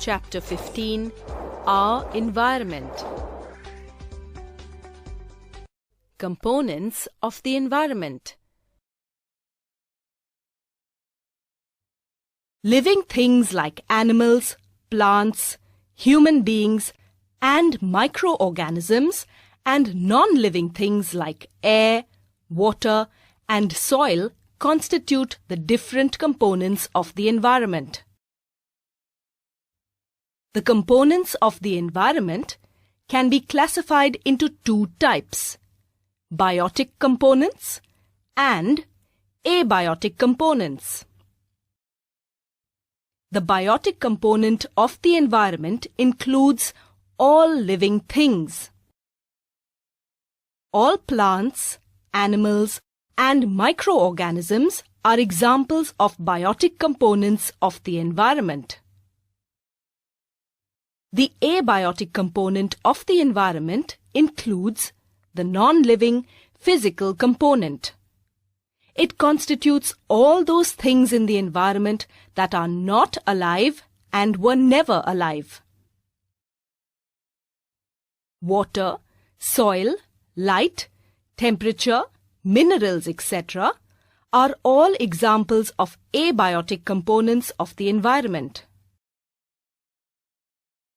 Chapter 15, Our Environment. Components of the environment. Living things like animals, plants, human beings, and microorganisms, and non-living things like air, water, and soil constitute the different components of the environment. The components of the environment can be classified into two types: biotic components and abiotic components. The biotic component of the environment includes all living things. All plants, animals, and microorganisms are examples of biotic components of the environment. The abiotic component of the environment includes the non-living physical component. It constitutes all those things in the environment that are not alive and were never alive. Water, soil, light, temperature, minerals, etc. are all examples of abiotic components of the environment.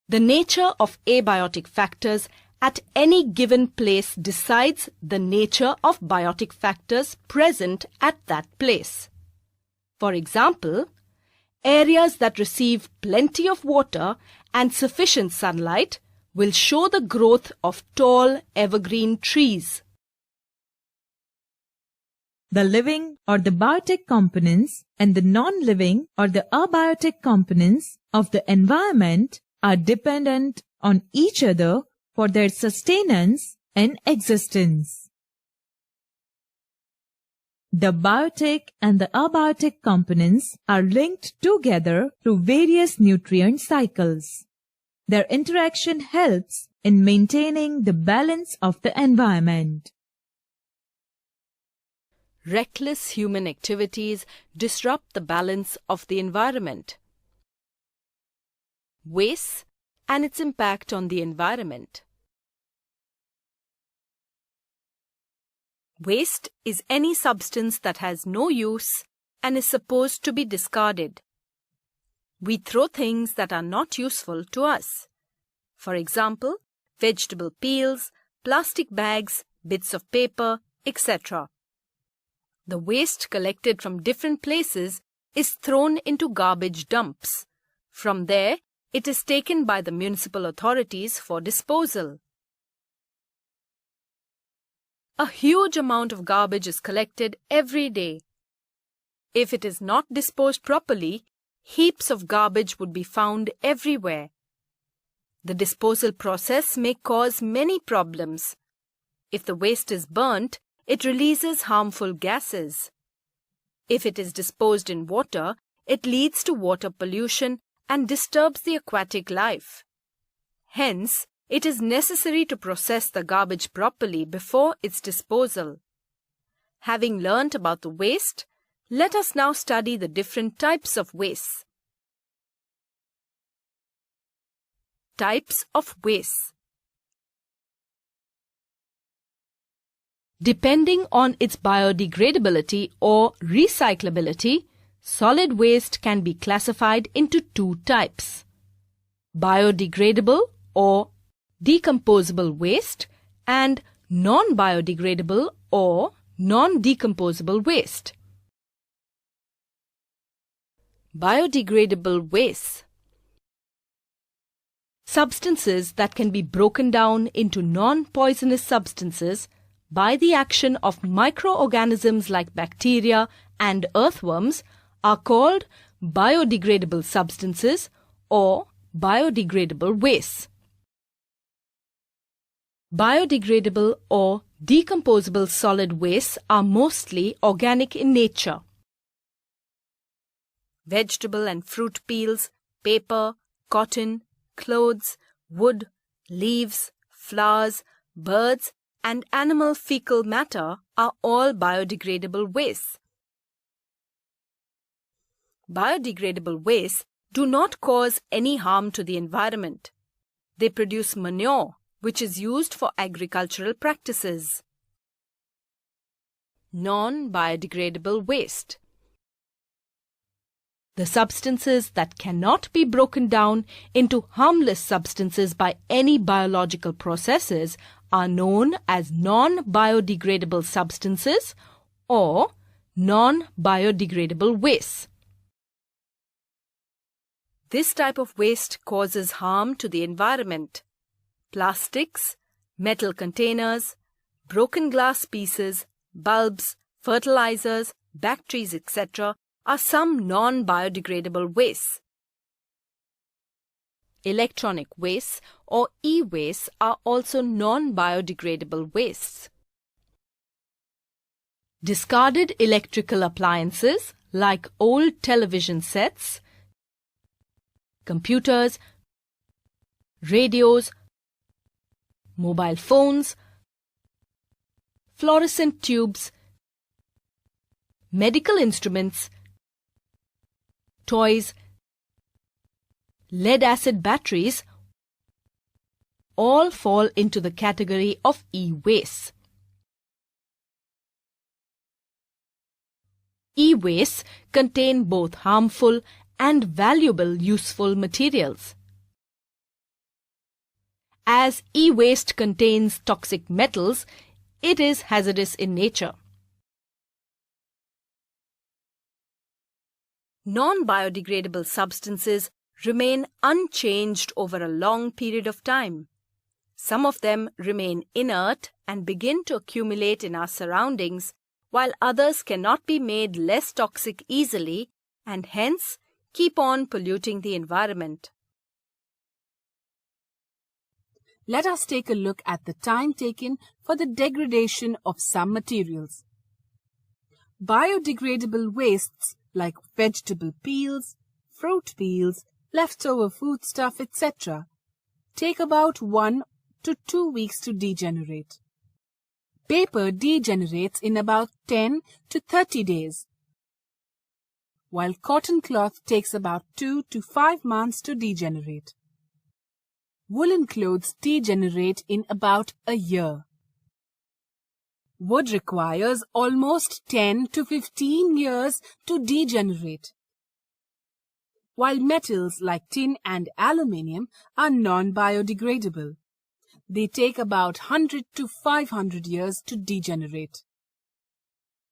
The nature of abiotic factors at any given place decides the nature of biotic factors present at that place. For example, areas that receive plenty of water and sufficient sunlight will show the growth of tall evergreen trees. The living or the biotic components and the non-living or the abiotic components of the environment are dependent on each other for their sustenance and existence. The biotic and the abiotic components are linked together through various nutrient cycles. Their interaction helps in maintaining the balance of the environment. Reckless human activities disrupt the balance of the environment. Waste and its impact on the environment. Waste is any substance that has no use and is supposed to be discarded. We throw things that are not useful to us. For example, vegetable peels, plastic bags, bits of paper, etc. The waste collected from different places is thrown into garbage dumps. From there, it is taken by the municipal authorities for disposal. A huge amount of garbage is collected every day. If it is not disposed properly, heaps of garbage would be found everywhere. The disposal process may cause many problems. If the waste is burnt, it releases harmful gases. If it is disposed in water, it leads to water pollution and disturbs the aquatic life. Hence, it is necessary to process the garbage properly before its disposal. Having learnt about the waste, let us now study the different types of waste. Types of waste. Depending on its biodegradability or recyclability, solid waste can be classified into two types: biodegradable or decomposable waste and non-biodegradable or non-decomposable waste. Biodegradable waste. Substances that can be broken down into non-poisonous substances by the action of microorganisms like bacteria and earthworms are called biodegradable substances or biodegradable waste. Biodegradable or decomposable solid wastes are mostly organic in nature. Vegetable and fruit peels, paper, cotton, clothes, wood, leaves, flowers, birds, and animal fecal matter are all biodegradable wastes. Biodegradable wastes do not cause any harm to the environment. They produce manure, which is used for agricultural practices. Non-biodegradable waste. The substances that cannot be broken down into harmless substances by any biological processes are known as non-biodegradable substances or non-biodegradable wastes. This type of waste causes harm to the environment. Plastics, metal containers, broken glass pieces, bulbs, fertilizers, batteries, etc. are some non-biodegradable wastes. Electronic wastes or e-wastes are also non-biodegradable wastes. Discarded electrical appliances like old television sets, computers, radios, mobile phones, fluorescent tubes, medical instruments, toys, lead-acid batteries all fall into the category of e-wastes. E-wastes contain both harmful and valuable useful materials. As e-waste contains toxic metals, it is hazardous in nature. Non-biodegradable substances remain unchanged over a long period of time. Some of them remain inert and begin to accumulate in our surroundings, while others cannot be made less toxic easily and hence keep on polluting the environment. Let us take a look at the time taken for the degradation of some materials. Biodegradable wastes like vegetable peels, fruit peels, leftover foodstuff, etc. take about 1 to 2 weeks to degenerate. Paper degenerates in about 10 to 30 days, while cotton cloth takes about 2 to 5 months to degenerate. Woolen clothes degenerate in about a year. Wood requires almost 10 to 15 years to degenerate, while metals like tin and aluminium are non-biodegradable. They take about 100 to 500 years to degenerate.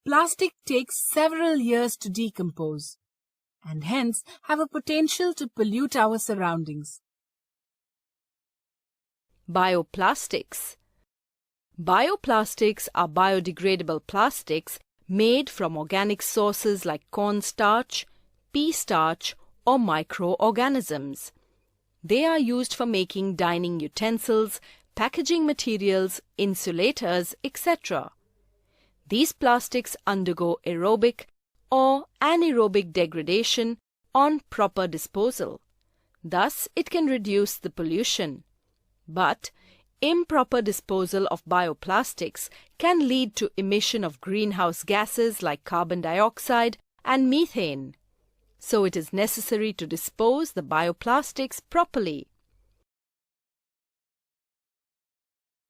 Plastic takes several years to decompose and hence have a potential to pollute our surroundings. Bioplastics. Bioplastics are biodegradable plastics made from organic sources like cornstarch, pea starch, or microorganisms. They are used for making dining utensils, packaging materials, insulators, etc. These plastics undergo aerobic or anaerobic degradation on proper disposal. Thus, it can reduce the pollution. But improper disposal of bioplastics can lead to emission of greenhouse gases like carbon dioxide and methane. So it is necessary to dispose the bioplastics properly.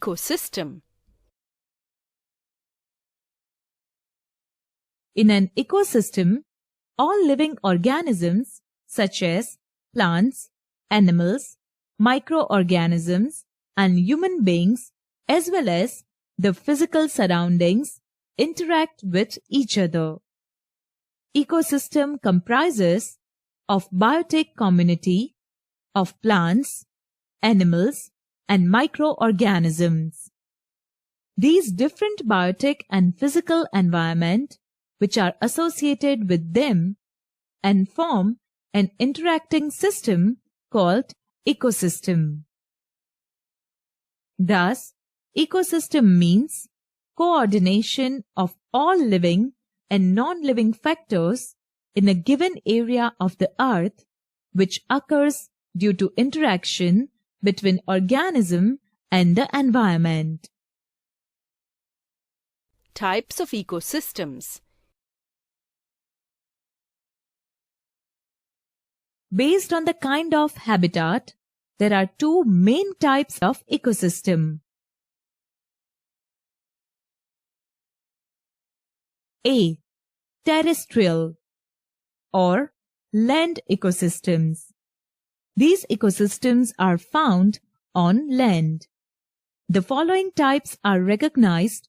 Ecosystem. In an ecosystem, all living organisms such as plants, animals, microorganisms, and human beings, as well as the physical surroundings, interact with each other. Ecosystem comprises of biotic community of plants, animals, and microorganisms. These different biotic and physical environment which are associated with them and form an interacting system called ecosystem. Thus, ecosystem means coordination of all living and non-living factors in a given area of the earth which occurs due to interaction between organism and the environment. Types of ecosystems. Based on the kind of habitat, there are two main types of ecosystem. A. Terrestrial or land ecosystems. These ecosystems are found on land. The following types are recognized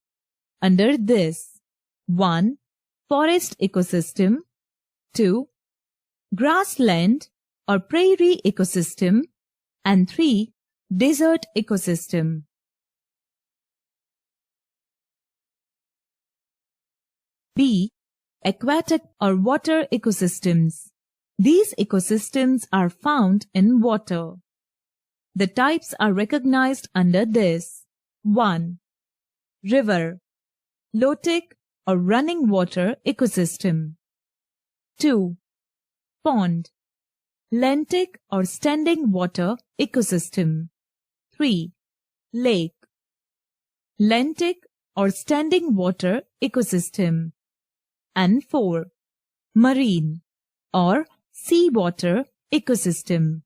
under this. 1. Forest ecosystem. 2. Grassland or prairie ecosystem. And 3. Desert ecosystem. B. Aquatic or water ecosystems. These ecosystems are found in water. The types are recognized under this. 1. River, lotic or running water ecosystem. 2. Pond, lentic or standing water ecosystem. 3. Lake, lentic or standing water ecosystem. And 4. Marine or seawater ecosystem.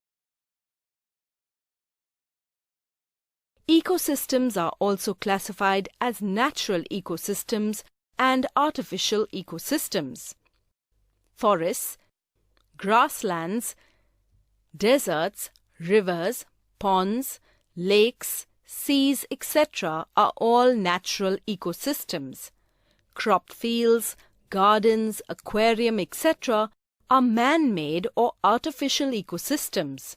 Ecosystems are also classified as natural ecosystems and artificial ecosystems. Forests, grasslands, deserts, rivers, ponds, lakes, seas, etc. are all natural ecosystems. Crop fields, gardens, aquarium, etc. are man-made or artificial ecosystems.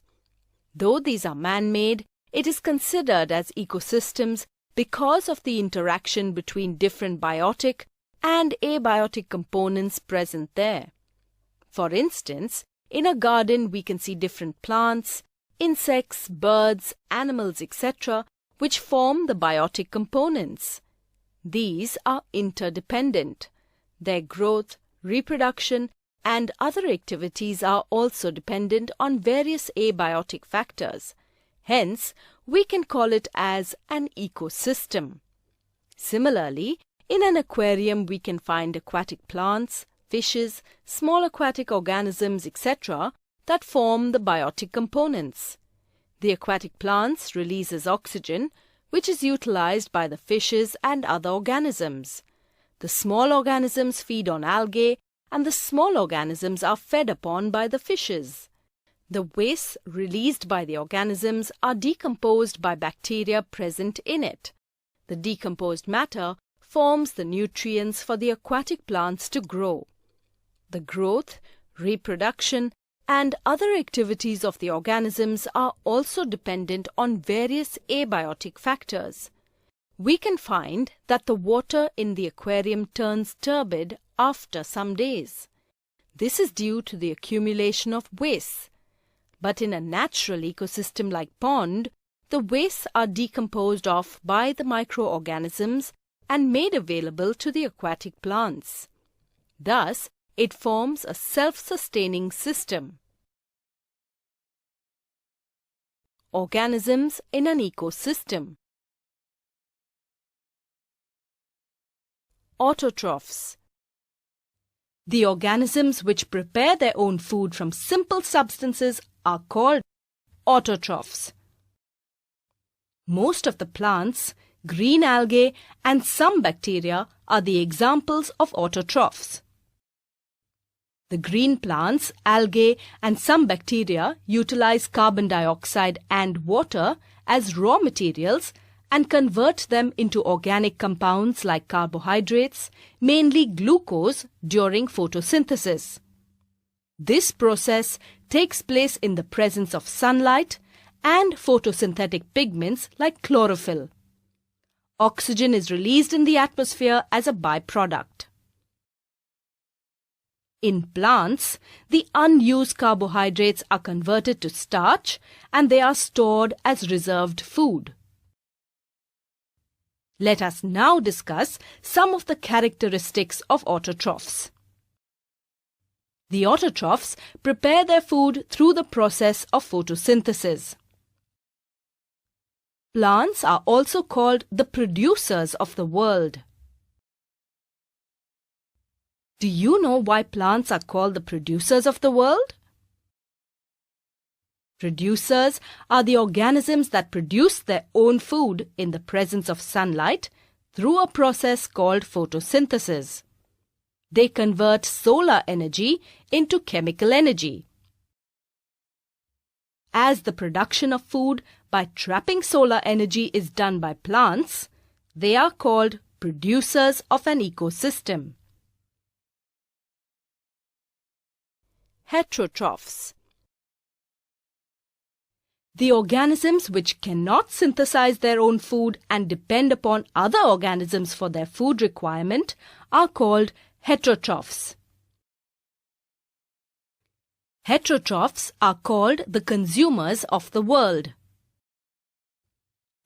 Though these are man-made, it is considered as ecosystems because of the interaction between different biotic and abiotic components present there. For instance, in a garden we can see different plants, insects, birds, animals, etc. which form the biotic components. These are interdependent. Their growth, reproduction, and other activities are also dependent on various abiotic factors. Hence, we can call it as an ecosystem. Similarly, in an aquarium we can find aquatic plants, fishes, small aquatic organisms, etc. that form the biotic components. The aquatic plants releases oxygen, which is utilized by the fishes and other organisms. The small organisms feed on algae, and the small organisms are fed upon by the fishes. The wastes released by the organisms are decomposed by bacteria present in it. The decomposed matter forms the nutrients for the aquatic plants to grow. The growth, reproduction, and other activities of the organisms are also dependent on various abiotic factors. We can find that the water in the aquarium turns turbid after some days. This is due to the accumulation of wastes. But in a natural ecosystem like pond, the wastes are decomposed off by the microorganisms and made available to the aquatic plants. Thus, it forms a self-sustaining system. Organisms in an ecosystem. Autotrophs. The organisms which prepare their own food from simple substances are called autotrophs. Most of the plants, green algae, and some bacteria are the examples of autotrophs. The green plants, algae, and some bacteria utilize carbon dioxide and water as raw materials and convert them into organic compounds like carbohydrates, mainly glucose, during photosynthesis. This process takes place in the presence of sunlight and photosynthetic pigments like chlorophyll. Oxygen is released in the atmosphere as a byproduct. In plants, the unused carbohydrates are converted to starch and they are stored as reserved food. Let us now discuss some of the characteristics of autotrophs. The autotrophs prepare their food through the process of photosynthesis. Plants are also called the producers of the world. Do you know why plants are called the producers of the world? Producers are the organisms that produce their own food in the presence of sunlight through a process called photosynthesis. They convert solar energy into chemical energy. As the production of food by trapping solar energy is done by plants, they are called producers of an ecosystem. Heterotrophs. The organisms which cannot synthesize their own food and depend upon other organisms for their food requirement are called heterotrophs. Heterotrophs are called the consumers of the world.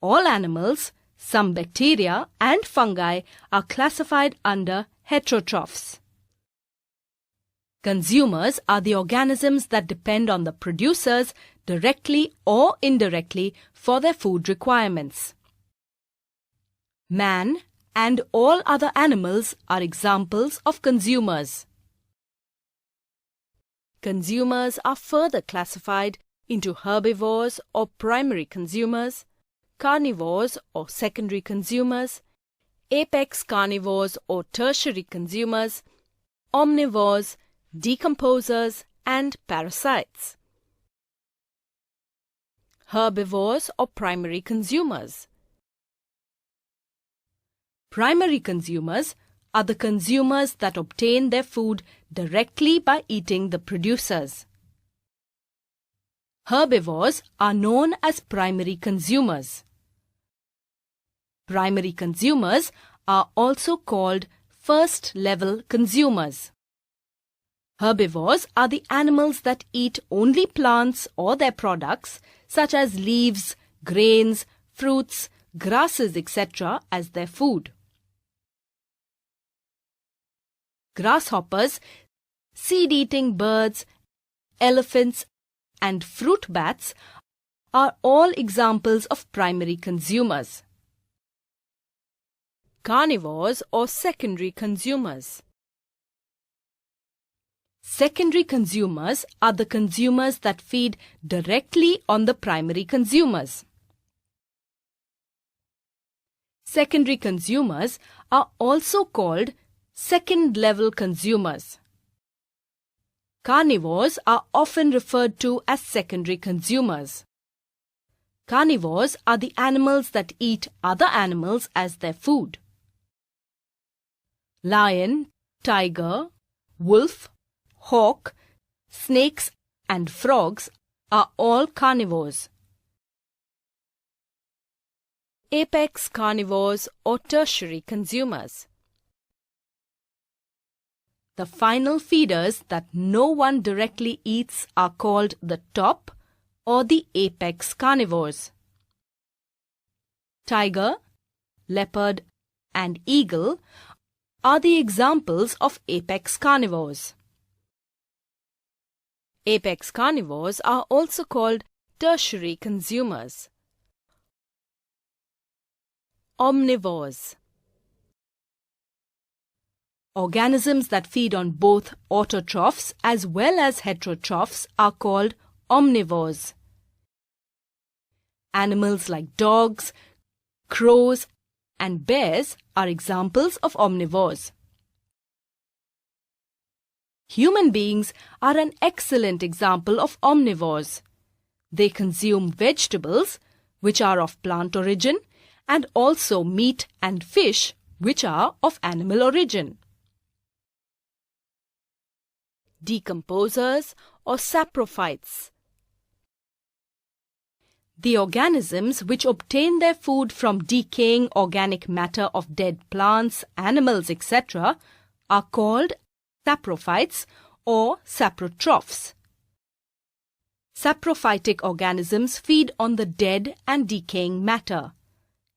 All animals, some bacteria and fungi are classified under heterotrophs. Consumers are the organisms that depend on the producers directly or indirectly for their food requirements. Man and all other animals are examples of consumers. Consumers are further classified into herbivores or primary consumers, carnivores or secondary consumers, apex carnivores or tertiary consumers, omnivores, decomposers, and parasites. Herbivores or primary consumers. Primary consumers are the consumers that obtain their food directly by eating the producers. Herbivores are known as primary consumers. Primary consumers are also called first-level consumers. Herbivores are the animals that eat only plants or their products such as leaves, grains, fruits, grasses, etc. as their food. Grasshoppers, seed-eating birds, elephants, and fruit bats are all examples of primary consumers. Carnivores or secondary consumers. Secondary consumers are the consumers that feed directly on the primary consumers. Secondary consumers are also called second-level consumers. Carnivores are often referred to as secondary consumers. Carnivores are the animals that eat other animals as their food. Lion, tiger, wolf, hawk, snakes, and frogs are all carnivores. Apex carnivores or tertiary consumers. The final feeders that no one directly eats are called the top or the apex carnivores. Tiger, leopard, and eagle are the examples of apex carnivores. Apex carnivores are also called tertiary consumers. Omnivores. Organisms that feed on both autotrophs as well as heterotrophs are called omnivores. Animals like dogs, crows, and bears are examples of omnivores. Human beings are an excellent example of omnivores. They consume vegetables, which are of plant origin, and also meat and fish, which are of animal origin. Decomposers or saprophytes. The organisms which obtain their food from decaying organic matter of dead plants, animals, etc. are called saprophytes or saprotrophs. Saprophytic organisms feed on the dead and decaying matter.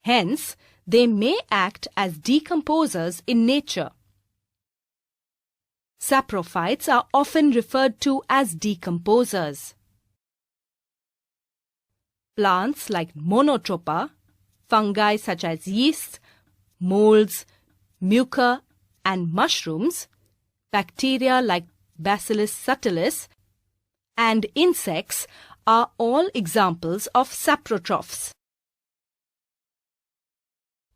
Hence, they may act as decomposers in nature. Saprophytes are often referred to as decomposers. Plants like monotropa, fungi such as yeast, molds, mucor, and mushrooms, bacteria like Bacillus subtilis, and insects are all examples of saprotrophs.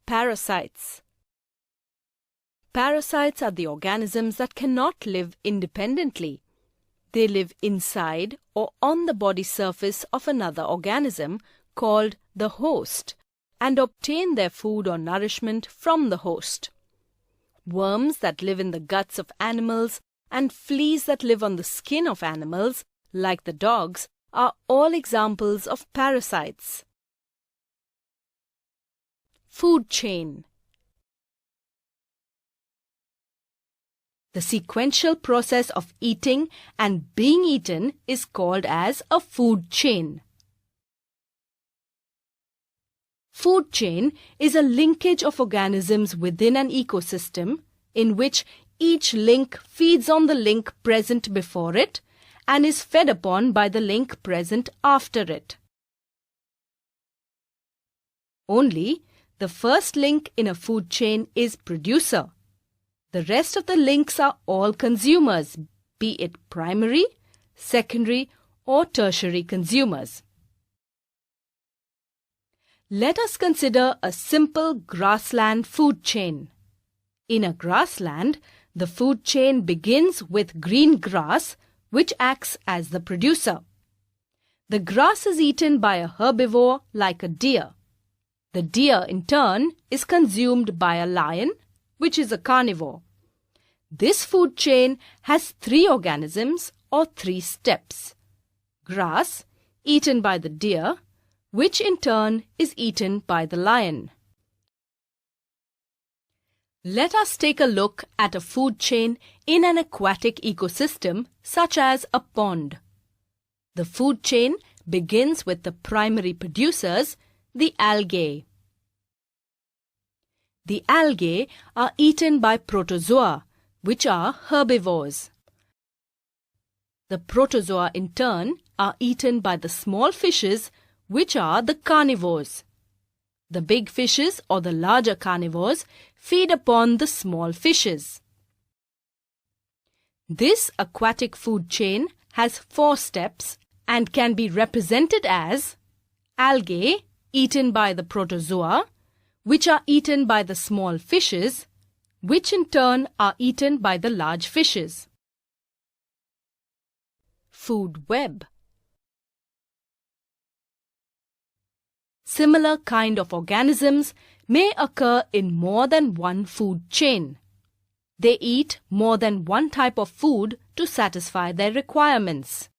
Parasites. Parasites are the organisms that cannot live independently. They live inside or on the body surface of another organism called the host and obtain their food or nourishment from the host. Worms that live in the guts of animals and fleas that live on the skin of animals, like the dogs, are all examples of parasites. Food chain. The sequential process of eating and being eaten is called as a food chain. Food chain is a linkage of organisms within an ecosystem in which each link feeds on the link present before it and is fed upon by the link present after it. Only the first link in a food chain is producer. The rest of the links are all consumers, be it primary, secondary, or tertiary consumers. Let us consider a simple grassland food chain. In a grassland, the food chain begins with green grass, which acts as the producer. The grass is eaten by a herbivore like a deer. The deer, in turn, is consumed by a lion, which is a carnivore. This food chain has 3 organisms or 3 steps. Grass, eaten by the deer, which in turn is eaten by the lion. Let us take a look at a food chain in an aquatic ecosystem such as a pond. The food chain begins with the primary producers, the algae. The algae are eaten by protozoa, which are herbivores. The protozoa in turn are eaten by the small fishes, which are the carnivores. The big fishes or the larger carnivores feed upon the small fishes. This aquatic food chain has 4 steps and can be represented as algae eaten by the protozoa, which are eaten by the small fishes, which in turn are eaten by the large fishes. Food web. Similar kind of organisms may occur in more than one food chain. They eat more than one type of food to satisfy their requirements.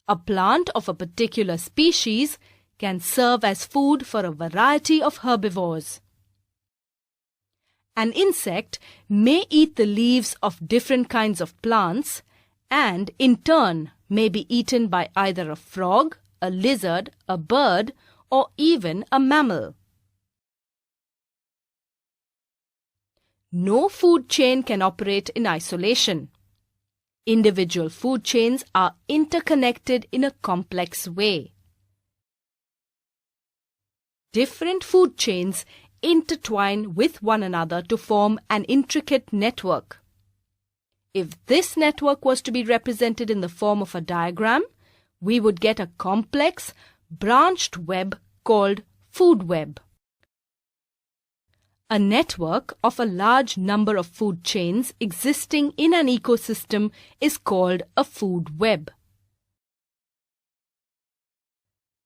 A plant of a particular species can serve as food for a variety of herbivores. An insect may eat the leaves of different kinds of plants and in turn may be eaten by either a frog, a lizard, a bird, or even a mammal. No food chain can operate in isolation. Individual food chains are interconnected in a complex way. Different food chains intertwine with one another to form an intricate network. If this network was to be represented in the form of a diagram, we would get a complex, branched web called food web. A network of a large number of food chains existing in an ecosystem is called a food web.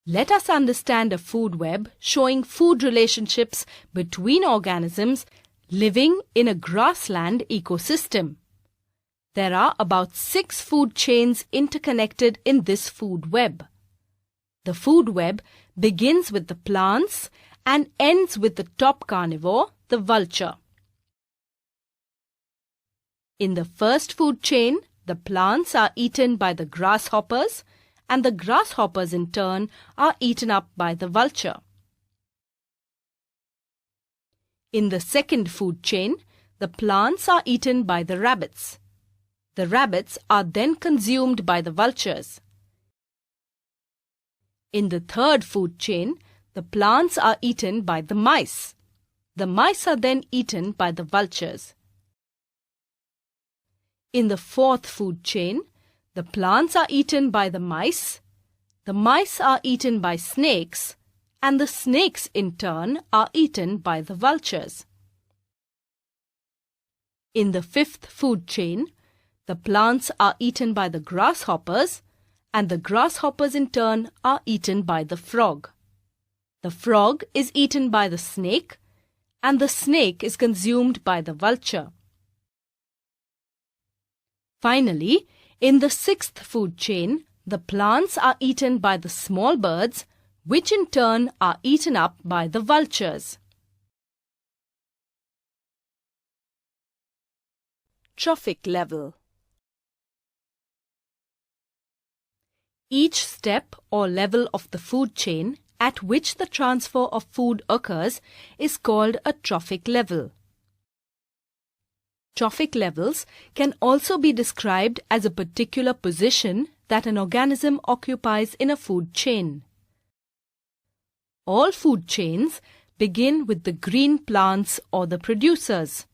Let us understand a food web showing food relationships between organisms living in a grassland ecosystem. There are about 6 food chains interconnected in this food web. The food web begins with the plants and ends with the top carnivore, the vulture. In the first food chain, the plants are eaten by the grasshoppers, and the grasshoppers in turn are eaten up by the vulture. In the second food chain, the plants are eaten by the rabbits. The rabbits are then consumed by the vultures. In the third food chain, the plants are eaten by the mice. The mice are then eaten by the vultures. In the fourth food chain, The plants are eaten by the mice are eaten by snakes, and the snakes in turn are eaten by the vultures. In the fifth food chain, the plants are eaten by the grasshoppers, and the grasshoppers in turn are eaten by the frog. The frog is eaten by the snake, and the snake is consumed by the vulture. Finally, in the sixth food chain, the plants are eaten by the small birds, which in turn are eaten up by the vultures. Trophic level. Each step or level of the food chain at which the transfer of food occurs is called a trophic level. Trophic levels can also be described as a particular position that an organism occupies in a food chain. All food chains begin with the green plants or the producers.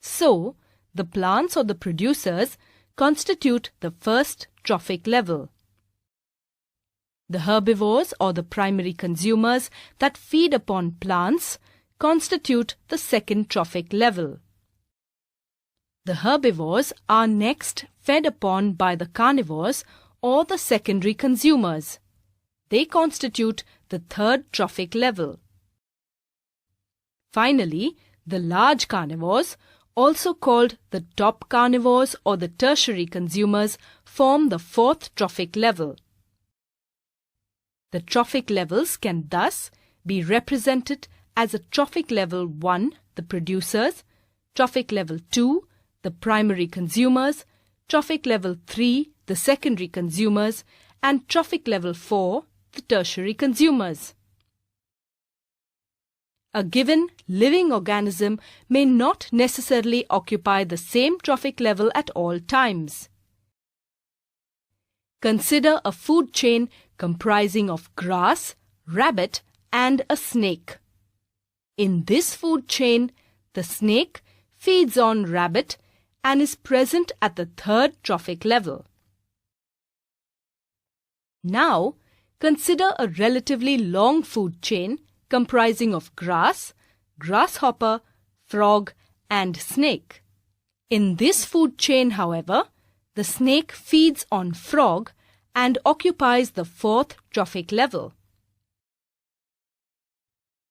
So, the plants or the producers constitute the first trophic level. The herbivores or the primary consumers that feed upon plants constitute the second trophic level. The herbivores are next fed upon by the carnivores or the secondary consumers. They constitute the third trophic level. Finally, the large carnivores, also called the top carnivores or the tertiary consumers, form the fourth trophic level. The trophic levels can thus be represented as a trophic level 1, the producers, trophic level 2, the primary consumers, trophic level 3, the secondary consumers, and trophic level 4, the tertiary consumers. A given living organism may not necessarily occupy the same trophic level at all times. Consider a food chain comprising of grass, rabbit, and a snake. In this food chain, the snake feeds on rabbit and is present at the third trophic level. Now, consider a relatively long food chain comprising of grass, grasshopper, frog, and snake. In this food chain, however, the snake feeds on frog and occupies the fourth trophic level.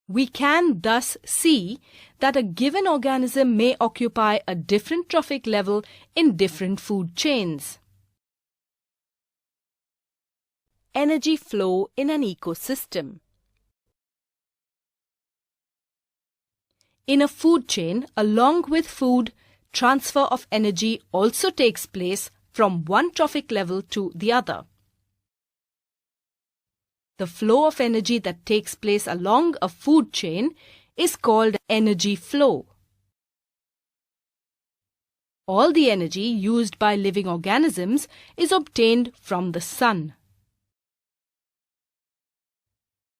We can thus see that a given organism may occupy a different trophic level in different food chains. Energy flow in an ecosystem. In a food chain, along with food, transfer of energy also takes place from one trophic level to the other. The flow of energy that takes place along a food chain is called energy flow. All the energy used by living organisms is obtained from the sun.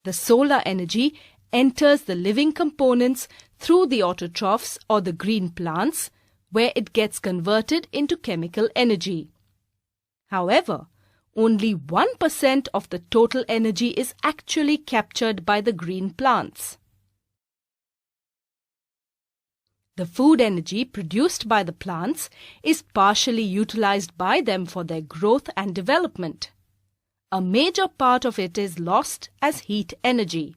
The solar energy enters the living components through the autotrophs or the green plants, where it gets converted into chemical energy. However, only 1% of the total energy is actually captured by the green plants. The food energy produced by the plants is partially utilized by them for their growth and development. A major part of it is lost as heat energy.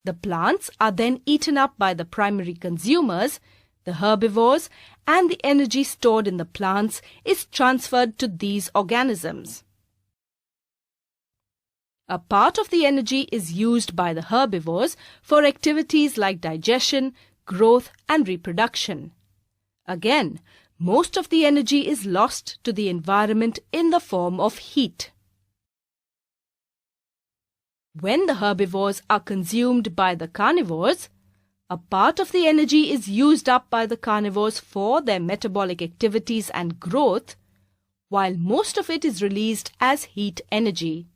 The plants are then eaten up by the primary consumers, the herbivores, and the energy stored in the plants is transferred to these organisms. A part of the energy is used by the herbivores for activities like digestion, growth, and reproduction. Again, most of the energy is lost to the environment in the form of heat. When the herbivores are consumed by the carnivores, a part of the energy is used up by the carnivores for their metabolic activities and growth, while most of it is released as heat energy.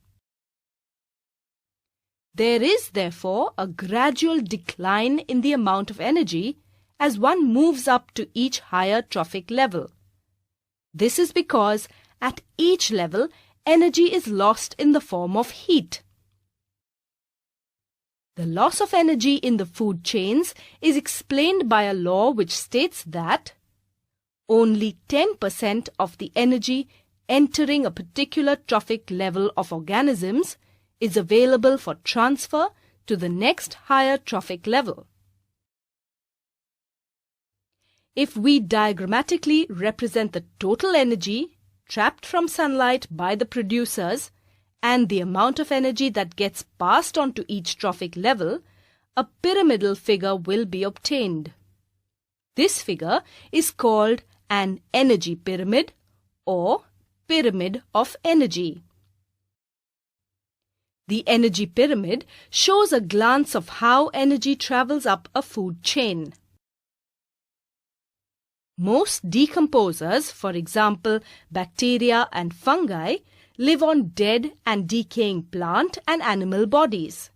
There is therefore a gradual decline in the amount of energy as one moves up to each higher trophic level. This is because at each level, energy is lost in the form of heat. The loss of energy in the food chains is explained by a law which states that only 10% of the energy entering a particular trophic level of organisms is available for transfer to the next higher trophic level. If we diagrammatically represent the total energy trapped from sunlight by the producers and the amount of energy that gets passed on to each trophic level, a pyramidal figure will be obtained. This figure is called an energy pyramid or pyramid of energy. The energy pyramid shows a glance of how energy travels up a food chain. Most decomposers, for example bacteria and fungi, live on dead and decaying plant and animal bodies.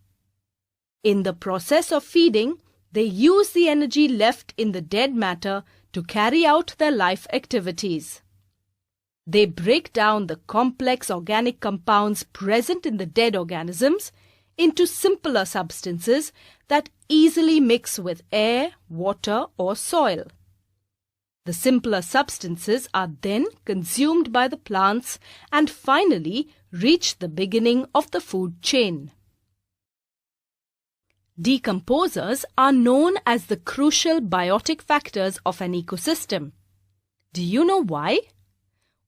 In the process of feeding, they use the energy left in the dead matter to carry out their life activities. They break down the complex organic compounds present in the dead organisms into simpler substances that easily mix with air, water, or soil. The simpler substances are then consumed by the plants and finally reach the beginning of the food chain. Decomposers are known as the crucial biotic factors of an ecosystem. Do you know why?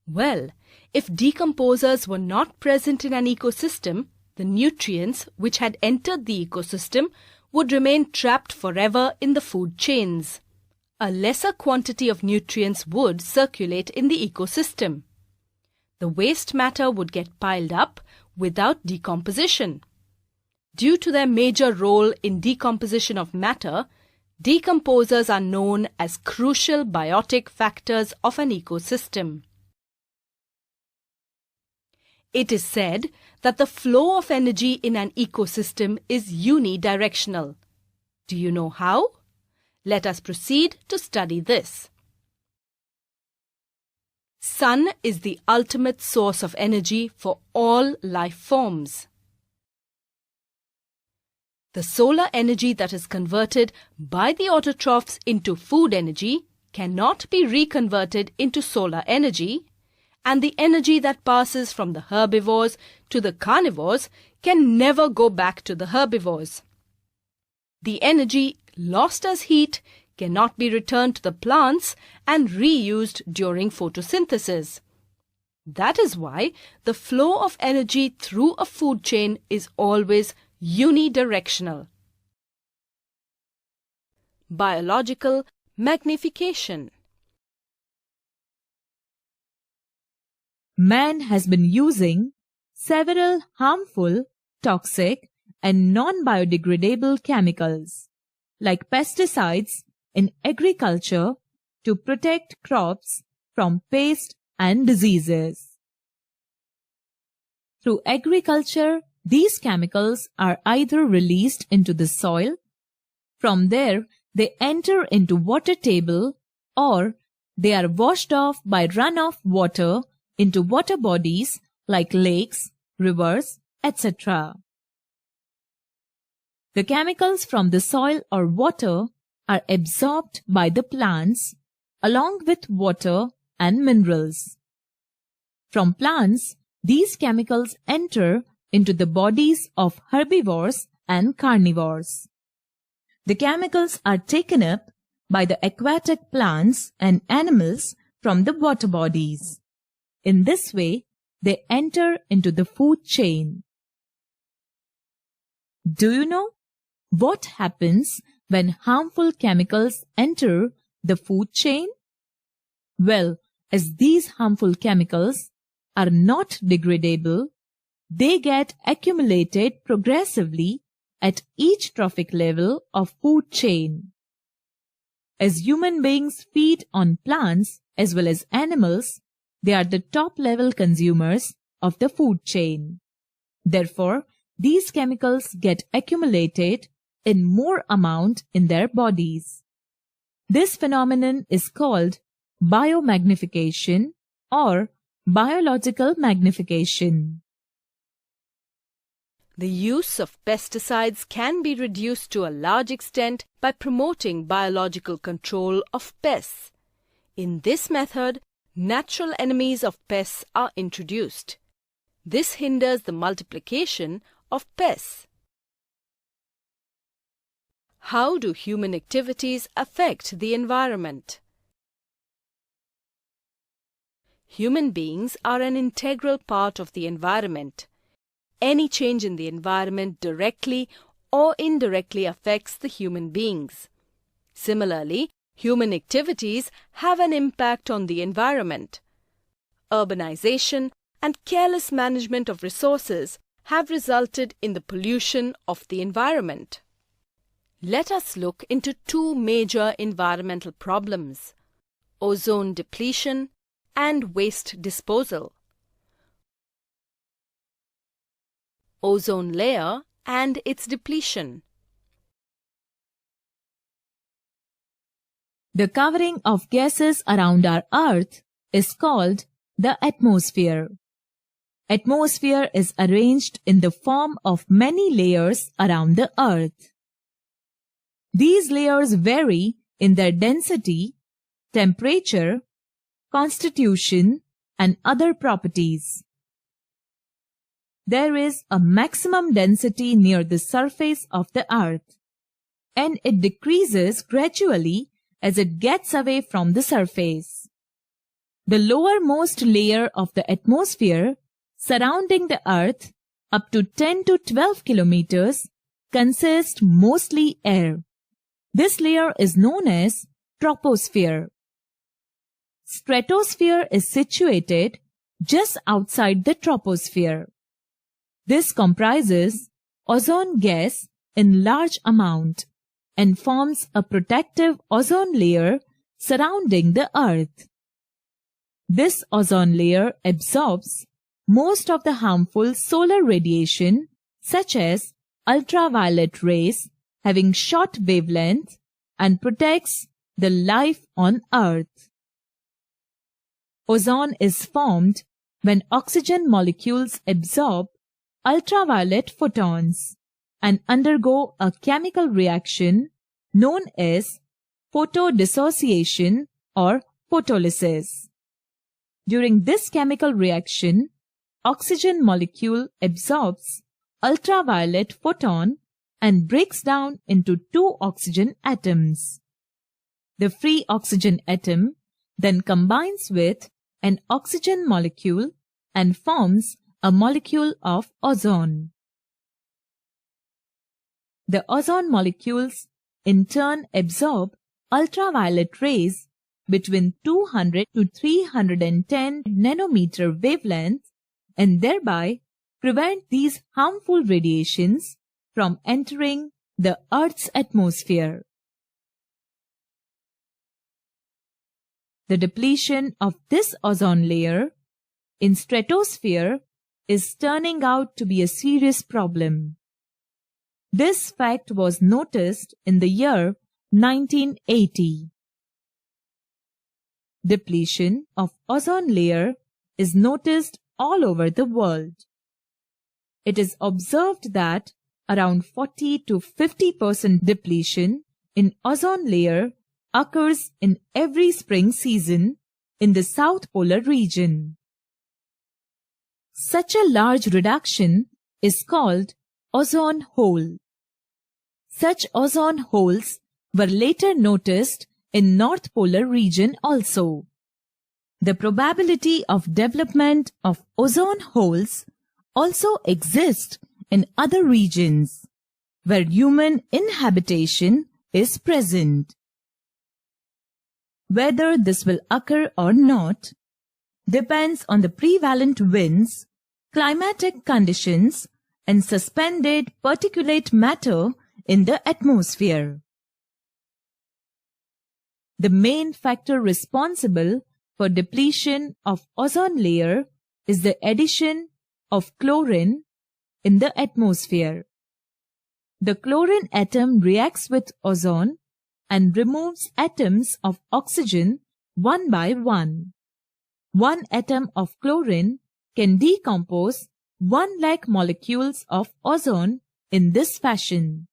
Well, if decomposers were not present in an ecosystem, the nutrients which had entered the ecosystem would remain trapped forever in the food chains. A lesser quantity of nutrients would circulate in the ecosystem. The waste matter would get piled up without decomposition. Due to their major role in decomposition of matter, decomposers are known as crucial biotic factors of an ecosystem. It is said that the flow of energy in an ecosystem is unidirectional. Do you know how? Let us proceed to study this. Sun is the ultimate source of energy for all life forms. The solar energy that is converted by the autotrophs into food energy cannot be reconverted into solar energy, and the energy that passes from the herbivores to the carnivores can never go back to the herbivores. The energy lost as heat cannot be returned to the plants and reused during photosynthesis. That is why the flow of energy through a food chain is always unidirectional. Biological magnification. Man has been using several harmful, toxic, and non-biodegradable chemicals, like pesticides, in agriculture to protect crops from pests and diseases. Through agriculture, these chemicals are either released into the soil, from there they enter into water table, or they are washed off by runoff water into water bodies like lakes, rivers, etc. The chemicals from the soil or water are absorbed by the plants along with water and minerals. From plants, these chemicals enter into the bodies of herbivores and carnivores. The chemicals are taken up by the aquatic plants and animals from the water bodies. In this way, they enter into the food chain. Do you know what happens when harmful chemicals enter the food chain? Well, as these harmful chemicals are not degradable, they get accumulated progressively at each trophic level of food chain. As human beings feed on plants as well as animals, they are the top-level consumers of the food chain. Therefore, these chemicals get accumulated in more amount in their bodies. This phenomenon is called biomagnification or biological magnification. The use of pesticides can be reduced to a large extent by promoting biological control of pests. In this method, natural enemies of pests are introduced. This hinders the multiplication of pests. How do human activities affect the environment? Human beings are an integral part of the environment. Any change in the environment directly or indirectly affects the human beings. Similarly, human activities have an impact on the environment. Urbanization and careless management of resources have resulted in the pollution of the environment. Let us look into two major environmental problems: ozone depletion and waste disposal. Ozone layer and its depletion. The covering of gases around our Earth is called the atmosphere. Atmosphere is arranged in the form of many layers around the Earth. These layers vary in their density, temperature, constitution, and other properties. There is a maximum density near the surface of the Earth, and it decreases gradually as it gets away from the surface. The lowermost layer of the atmosphere surrounding the Earth, up to 10 to 12 kilometers, consists mostly air. This layer is known as troposphere. Stratosphere is situated just outside the troposphere. This comprises ozone gas in large amount and forms a protective ozone layer surrounding the Earth. This ozone layer absorbs most of the harmful solar radiation, such as ultraviolet rays having short wavelength, and protects the life on Earth. Ozone is formed when oxygen molecules absorb ultraviolet photons and undergo a chemical reaction known as photodissociation or photolysis. During this chemical reaction, oxygen molecule absorbs ultraviolet photon and breaks down into two oxygen atoms. The free oxygen atom then combines with an oxygen molecule and forms a molecule of ozone. The ozone molecules in turn absorb ultraviolet rays between 200 to 310 nanometer wavelength and thereby prevent these harmful radiations from entering the Earth's atmosphere. The depletion of this ozone layer in stratosphere is turning out to be a serious problem. This fact was noticed in the year 1980. Depletion of ozone layer is noticed all over the world. It is observed that around 40 to 50% depletion in ozone layer occurs in every spring season in the South Polar region. Such a large reduction is called ozone hole. Such ozone holes were later noticed in North Polar region also. The probability of development of ozone holes also exists in other regions where human inhabitation is present. Whether this will occur or not depends on the prevalent winds, climatic conditions, and suspended particulate matter in the atmosphere. The main factor responsible for depletion of ozone layer is the addition of chlorine in the atmosphere. The chlorine atom reacts with ozone and removes atoms of oxygen one by one. 1 atom of chlorine can decompose 1 lakh molecules of ozone in this fashion.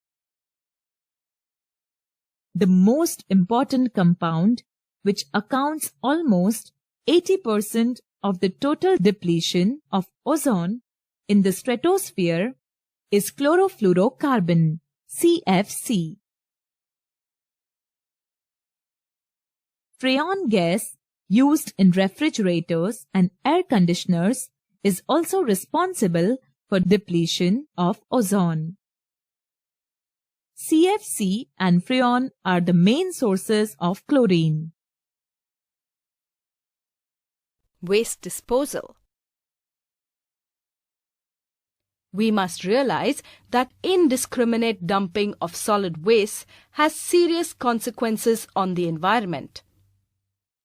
The most important compound, which accounts almost 80% of the total depletion of ozone in the stratosphere, is chlorofluorocarbon, CFC. Freon gas used in refrigerators and air conditioners is also responsible for depletion of ozone. CFC and freon are the main sources of chlorine. Waste disposal. We must realize that indiscriminate dumping of solid waste has serious consequences on the environment.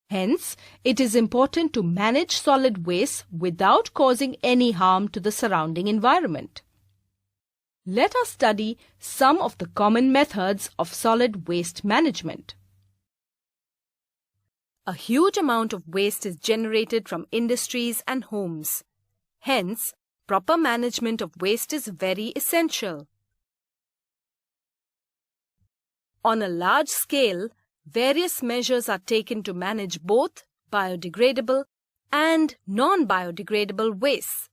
Hence, it is important to manage solid waste without causing any harm to the surrounding environment. Let us study some of the common methods of solid waste management. A huge amount of waste is generated from industries and homes. Hence, proper management of waste is very essential. On a large scale, various measures are taken to manage both biodegradable and non-biodegradable wastes.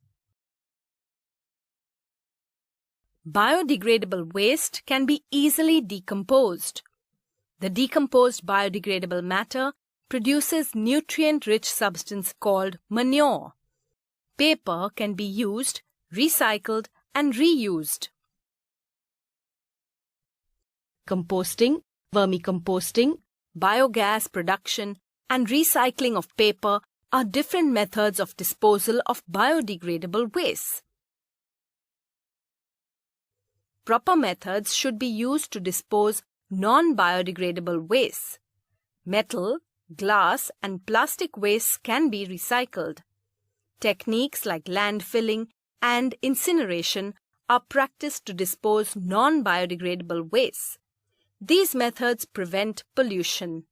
Biodegradable waste can be easily decomposed. The decomposed biodegradable matter produces nutrient-rich substance called manure. Paper can be used, recycled, and reused. Composting, vermicomposting, biogas production, and recycling of paper are different methods of disposal of biodegradable waste. Proper methods should be used to dispose non-biodegradable waste. Metal, glass, and plastic waste can be recycled. Techniques like landfilling and incineration are practiced to dispose non-biodegradable waste. These methods prevent pollution.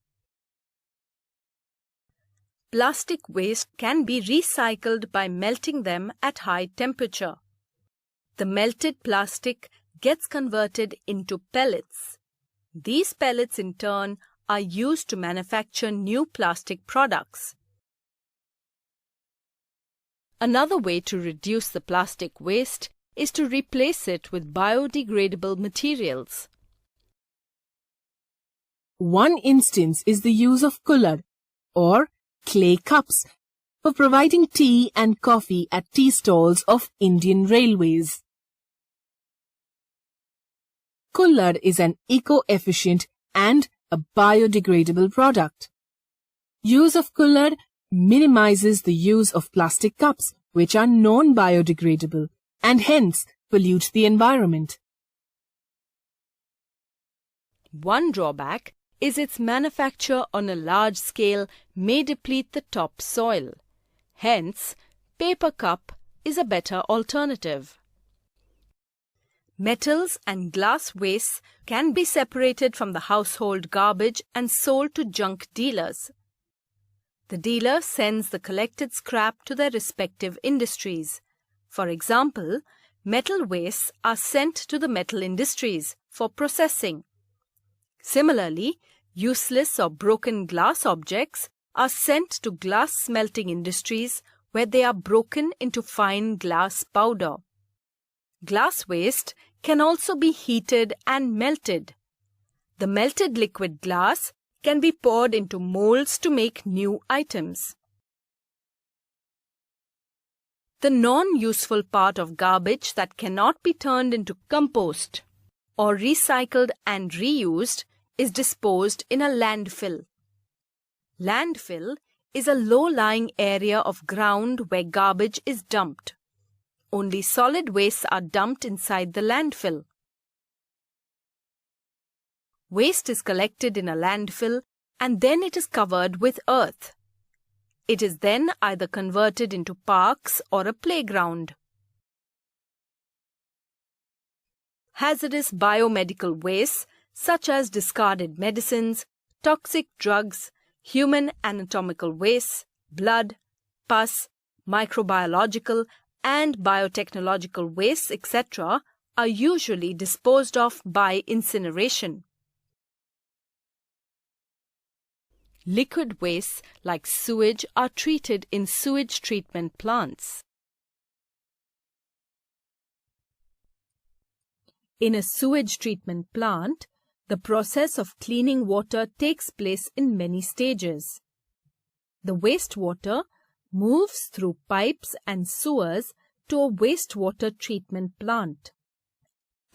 Plastic waste can be recycled by melting them at high temperature. The melted plastic gets converted into pellets. These pellets in turn are used to manufacture new plastic products. Another way to reduce the plastic waste is to replace it with biodegradable materials. One instance is the use of kullad, or clay cups, for providing tea and coffee at tea stalls of Indian railways. Kullad is an eco-efficient and a biodegradable product. Use of kullad minimizes the use of plastic cups, which are non-biodegradable and hence pollute the environment. One drawback is its manufacture on a large scale may deplete the topsoil. Hence, paper cup is a better alternative. Metals and glass wastes can be separated from the household garbage and sold to junk dealers. The dealer sends the collected scrap to their respective industries. For example, metal wastes are sent to the metal industries for processing. Similarly, useless or broken glass objects are sent to glass smelting industries where they are broken into fine glass powder. Glass waste can also be heated and melted. The melted liquid glass can be poured into molds to make new items. The non-useful part of garbage that cannot be turned into compost or recycled and reused is disposed in a landfill. Landfill is a low-lying area of ground where garbage is dumped. Only solid wastes are dumped inside the landfill. Waste is collected in a landfill and then it is covered with earth. It is then either converted into parks or a playground. Hazardous biomedical wastes such as discarded medicines, toxic drugs, human anatomical waste, blood, pus, microbiological and biotechnological wastes, etc., are usually disposed of by incineration. Liquid wastes like sewage are treated in sewage treatment plants. In a sewage treatment plant, the process of cleaning water takes place in many stages. The wastewater moves through pipes and sewers to a wastewater treatment plant.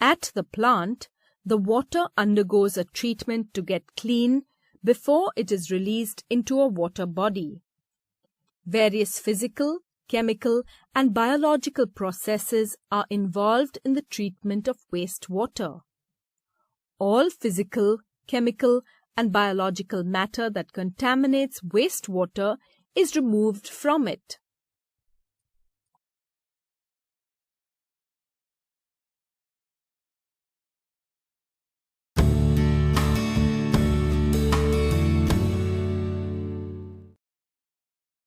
At the plant, the water undergoes a treatment to get clean before it is released into a water body. Various physical, chemical, and biological processes are involved in the treatment of wastewater. All physical, chemical, and biological matter that contaminates wastewater is removed from it.